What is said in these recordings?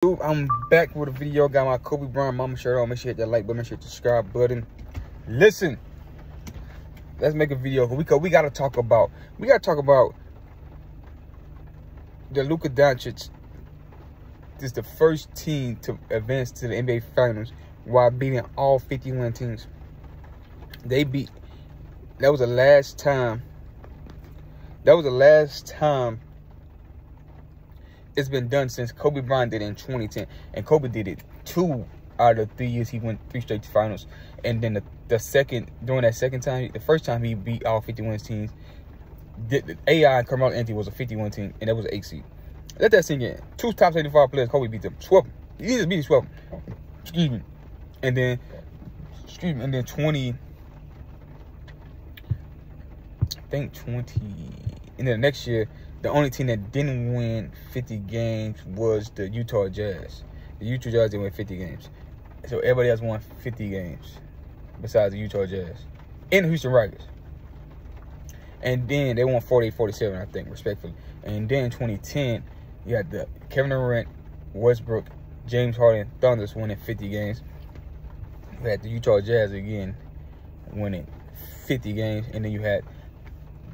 I'm back with a video. Got my Kobe Bryant mama shirt on. Make sure you hit that like button. Make sure you hit the subscribe button. Listen, let's make a video. We gotta talk about the Luka Doncic. This is the first team to advance to the NBA Finals while beating all 51 teams. That was the last time. It's been done since Kobe Bryant did it in 2010, and Kobe did it 2 out of 3 years. He went 3 straight to finals, and then during that second time, the first time he beat all 51 teams, AI and Carmelo Anthony was a 51 team, and that was an 8 seed. Let that sink in. 2 top 75 players, Kobe beat them, swept them. He just beat 12 them. Excuse me. And then 20. And then the next year, the only team that didn't win 50 games was the Utah Jazz. The Utah Jazz didn't win 50 games. So everybody else won 50 games besides the Utah Jazz. And the Houston Rockets. And then they won 48-47, I think, respectfully. And then in 2010, you had the Kevin Durant, Westbrook, James Harden, Thunders winning 50 games. You had the Utah Jazz again winning 50 games. And then you had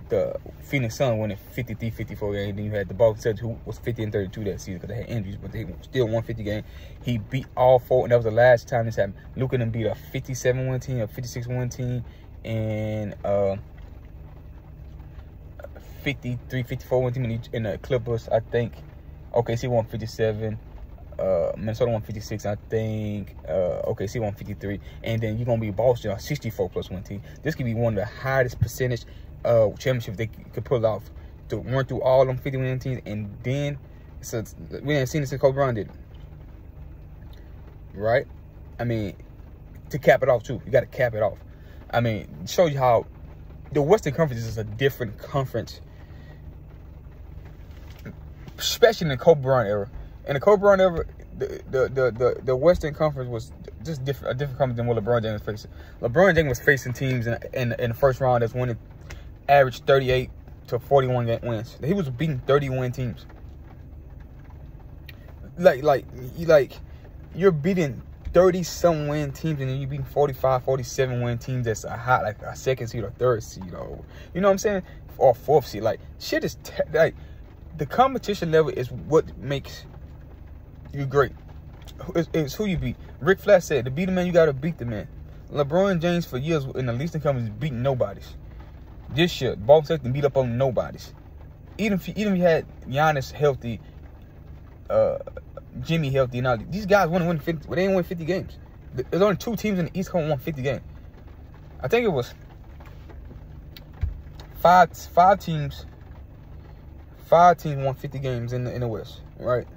the Phoenix Suns winning 53-54 games. Then you had the Boston Celtics, who was 50-32 that season because they had injuries, but they still won 50 games. He beat all 4, and that was the last time this happened. Luka and beat a 57-win team, a 56-win team, and 53-54-win team in the Clippers, I think. OKC won 57. Minnesota won 56, I think. OKC won 53. And then you're going to be Boston, a 64+1 team. This could be one of the highest percentage championship they could pull off to run through all them 50-win teams, and then we ain't seen this since Kobe Bryant did, right? I mean, to cap it off too, you got to cap it off. I mean, show you how the Western Conference is a different conference, especially in the Kobe Bryant era. In the Kobe Bryant era, the Western Conference was just a different conference than what LeBron James was facing. LeBron James was facing teams in the first round that's winning average 38 to 41 wins. He was beating 30-win teams. Like you're beating 30-some win teams, and then you're beating 45, 47-win teams that's like a second seed or third seed, or you know what I'm saying, or fourth seed. Like, shit is like, the competition level is what makes you great. It's who you beat. Rick Flash said, to beat a man, you gotta beat the man. LeBron James for years in the Eastern Conference beating nobodies. This year, Boston Celtics beat up on nobodies. Even if you had Giannis healthy, Jimmy healthy, and all these guys want to win 50, but they didn't win 50 games. There's only 2 teams in the East Coast won 50 games. I think it was five teams. 5 teams won 50 games in the West, right?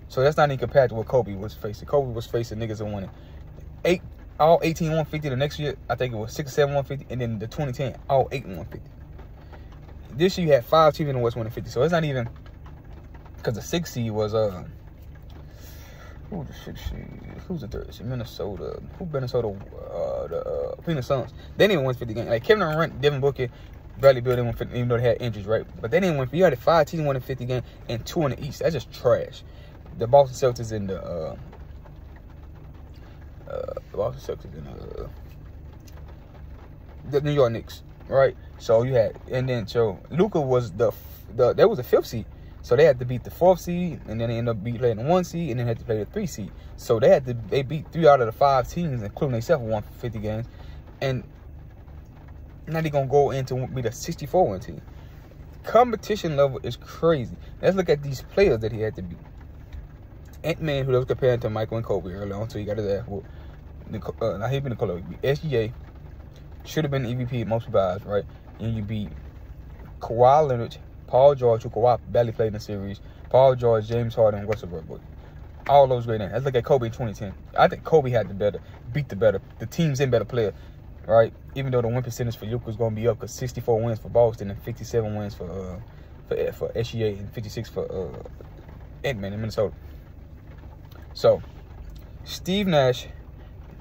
So that's not even compared to what Kobe was facing. Kobe was facing niggas that won it. All 18 150. The next year, I think it was 6 or 7 150, and then the 2010, all 8 150. This year you had 5 teams in the West winning 50. So it's not even, because the 6th seed was who's the 6th seed? Who's the 3rd seed? Minnesota. The Phoenix Suns. They didn't even win 50 games. Like Kevin Durant, Devin Booker, Bradley Beal didn't win 50, even though they had injuries, right? But they didn't win. You had 5 teams winning 50 games and 2 in the East. That's just trash. The Boston Celtics and the New York Knicks, right? So you had, and then so Luka was that was the 5th seed, so they had to beat the 4th seed, and then they ended up playing the 1 seed, and then had to play the 3 seed. So they beat 3 out of the 5 teams, including themselves, won 50 games, and now they're gonna go into be the 64-win team. Competition level is crazy. Let's look at these players that he had to beat. Ant-Man, who was comparing to Michael and Kobe earlier on, so you got to that. Well, he been Nicole. SGA should have been the MVP, most surprised, right? And you beat Kawhi Leonard, Paul George, who Kawhi barely played in the series, Paul George, James Harden, Westbrook. All those great names. Let's look at Kobe in 2010. I think Kobe had the teams in better player, right? Even though the win percentage for Luka was going to be up, because 64 wins for Boston and 57 wins for SGA and 56 for Ant-Man in Minnesota. So, Steve Nash,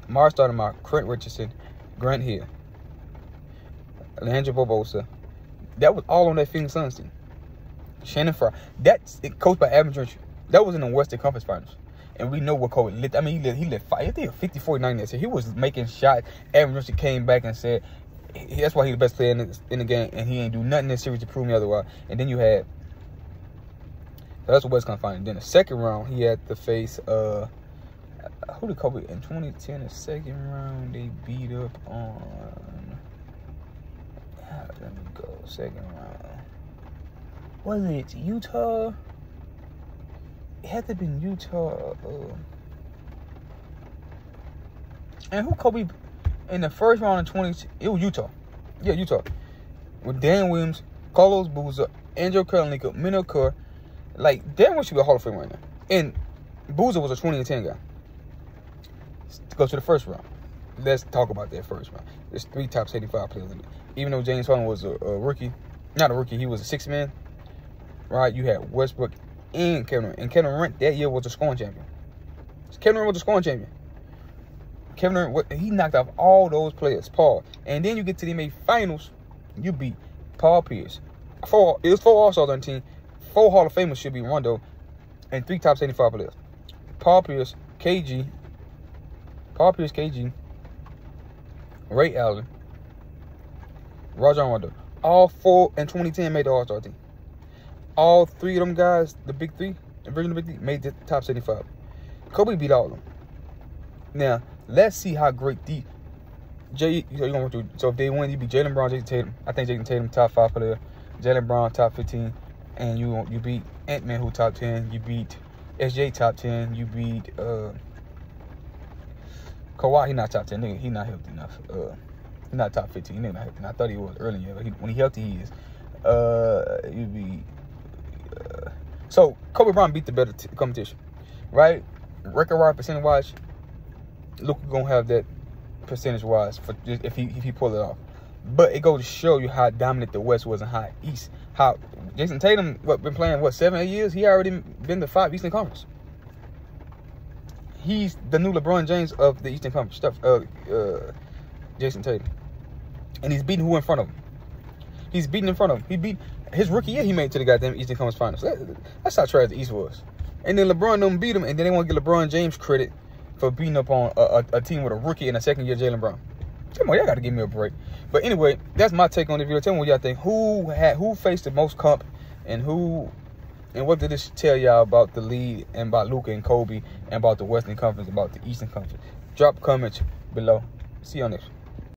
Mark Stoudemire, Trent Richardson, Grant Hill, Alejandro Barbosa, that was all on that Phoenix Suns team. Shannon Fry, that's coached by Adrian That was in the Western Conference Finals. And we know what Kobe lit. I mean, he lit 50, 40, 90 that. So he was making shots. Aaron Richardson came back and said, that's why he's the best player in the game. And he ain't do nothing in this series to prove me otherwise. And then you had, so that's the West Conference Finals. Then the second round, he had to face, who did Kobe in 2010? The second round, they beat up on, let me go, second round. Was it Utah? It had to have been Utah. And who Kobe in the first round in 20? It was Utah. Yeah, Utah. With Dan Williams, Carlos Boozer, Andrew Karolinka, Minnow Kerr. Like, Dan Williams should be a Hall of Fame right now. And Boozer was a 2010 guy. To go to the first round. Let's talk about that first round. There's 3 top 75 players in it. Even though James Harden was a rookie. Not a rookie, he was a 6th man. Right? You had Westbrook and Kevin Durant. And Kevin Durant that year was a scoring champion. Kevin Durant was a scoring champion. Kevin Durant, he knocked off all those players, Paul. And then you get to the NBA Finals, you beat Paul Pierce. It was 4 All-Stars on the team. 4 Hall of Famers should be Rondo. And 3 top 75 players. Paul Pierce, KG, Ray Allen, Rajon Rondo. All 4 in 2010 made the All-Star team. All 3 of them guys, the big 3, the original big 3, made the top 75. Kobe beat all of them. Now, let's see how great so if they win, you beat Jaylen Brown, Jason Tatum. I think Jason Tatum top 5 player. Jaylen Brown top 15. And you beat Ant-Man, who top 10. You beat SJ top 10. You beat Kawhi, he not top 10. Nigga, he not healthy enough. He not top 15. He not healthy. I thought he was earlier. When he healthy, he is. You beat. So Kobe Bryant beat the better competition, right? Record-wise, percentage-wise, Luka gonna have that percentage-wise for if he pull it off. But it goes to show you how dominant the West was and how East. How Jason Tatum been playing 7, 8 years. He already been to 5 Eastern Conference. He's the new LeBron James of the Eastern Conference stuff. Jason Tatum, and he's beating who in front of him. He's beating in front of him. He beat his rookie year. He made it to the goddamn Eastern Conference Finals. That's how trash the East was. And then LeBron don't beat him, and then they want to give LeBron James credit for beating up on a team with a rookie and a second-year Jaylen Brown. Come on, y'all got to give me a break. But anyway, that's my take on the video. Tell me what y'all think. Who faced the most comp, and what did this tell y'all about the league and about Luka and Kobe and about the Western Conference, about the Eastern Conference? Drop comments below. See y'all next.